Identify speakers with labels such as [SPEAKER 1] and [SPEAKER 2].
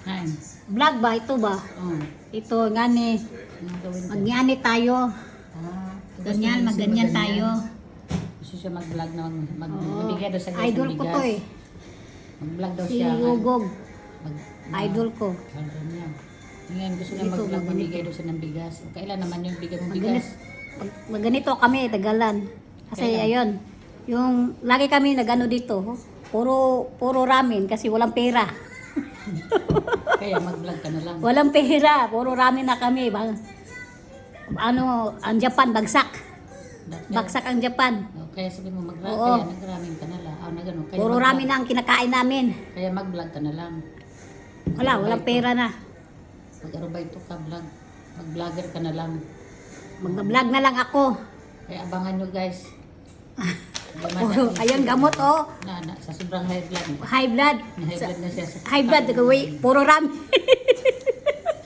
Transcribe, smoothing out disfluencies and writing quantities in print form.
[SPEAKER 1] Kain.
[SPEAKER 2] Vlog ba? Ito ba?
[SPEAKER 1] Oh.
[SPEAKER 2] Ito, ngani.
[SPEAKER 1] Ano gawin ko?
[SPEAKER 2] Magngani tayo.
[SPEAKER 1] Ah,
[SPEAKER 2] Ganyan,
[SPEAKER 1] gusto niya
[SPEAKER 2] magganyan
[SPEAKER 1] gusto
[SPEAKER 2] tayo.
[SPEAKER 1] Gusto siya mag-vlog na
[SPEAKER 2] Oo.
[SPEAKER 1] magbigay daw sa guys
[SPEAKER 2] Idol
[SPEAKER 1] ng
[SPEAKER 2] ko
[SPEAKER 1] bigas.
[SPEAKER 2] to eh.
[SPEAKER 1] Mag-vlog daw
[SPEAKER 2] Si
[SPEAKER 1] siya.
[SPEAKER 2] Gugog.
[SPEAKER 1] Mag-
[SPEAKER 2] Idol ko.
[SPEAKER 1] Ano niya. Ngayon gusto niya
[SPEAKER 2] Dito,
[SPEAKER 1] mag-vlog
[SPEAKER 2] magganito.
[SPEAKER 1] magbigay daw siya ng bigas. O, kailan naman yung bigay mong
[SPEAKER 2] Magganit,
[SPEAKER 1] bigas?
[SPEAKER 2] magganito kami, tagalan. Kasi
[SPEAKER 1] Kailan?
[SPEAKER 2] ayun, yung lagi kami nagano dito, puro ramen kasi walang pera.
[SPEAKER 1] Kaya mag-vlog ka na lang.
[SPEAKER 2] Walang pera, puro ramen na kami. Ano, ang Japan, bagsak. Bagsak ang Japan.
[SPEAKER 1] O, kaya sabi mo mag-vlog,
[SPEAKER 2] Oo.
[SPEAKER 1] kaya nag-ramen ka na lang. Ah, na ganun. Kaya
[SPEAKER 2] Puro
[SPEAKER 1] mag-vlog.
[SPEAKER 2] ramen na ang kinakain namin.
[SPEAKER 1] Kaya mag-vlog ka na lang.
[SPEAKER 2] Walang pera na.
[SPEAKER 1] Mag-arubay to ka vlog. Mag-vlogger ka na lang.
[SPEAKER 2] Mag-vlog na lang ako.
[SPEAKER 1] Kaya abangan nyo guys.
[SPEAKER 2] Oh, ayun, gamot oh.
[SPEAKER 1] Sa sobrang high blood.
[SPEAKER 2] High blood.
[SPEAKER 1] Na high blood na siya.
[SPEAKER 2] High blood, puro ramen.